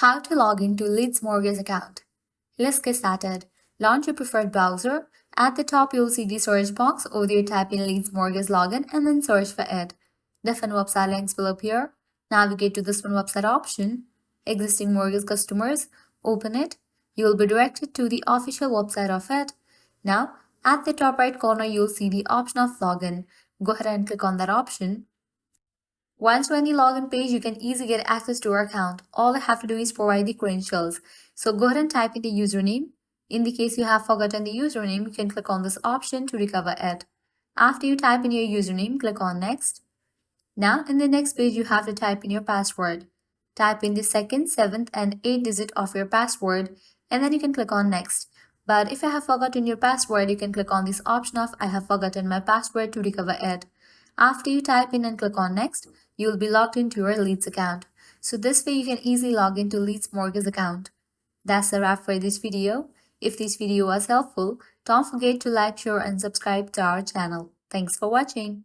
How to log into Leeds Mortgage Account. Let's get started. Launch your preferred browser. At the top, you'll see the search box. Over there, type in Leeds Mortgage login and then search for it. Different website links will appear. Navigate to this one website option. Existing mortgage customers. Open it. You will be directed to the official website of it. Now, at the top right corner, you'll see the option of login. Go ahead and click on that option. Once you're on the login page, you can easily get access to your account. All you have to do is provide the credentials. So go ahead and type in the username. In the case you have forgotten the username, you can click on this option to recover it. After you type in your username, click on Next. Now, in the next page, you have to type in your password. Type in the second, seventh, and 8th digit of your password, and then you can click on Next. But if you have forgotten your password, you can click on this option of I have forgotten my password to recover it. After you type in and click on Next, you will be logged into your Leeds account. So this way you can easily log into Leeds Mortgage account. That's a wrap for this video. If this video was helpful, don't forget to like, share and subscribe to our channel. Thanks for watching.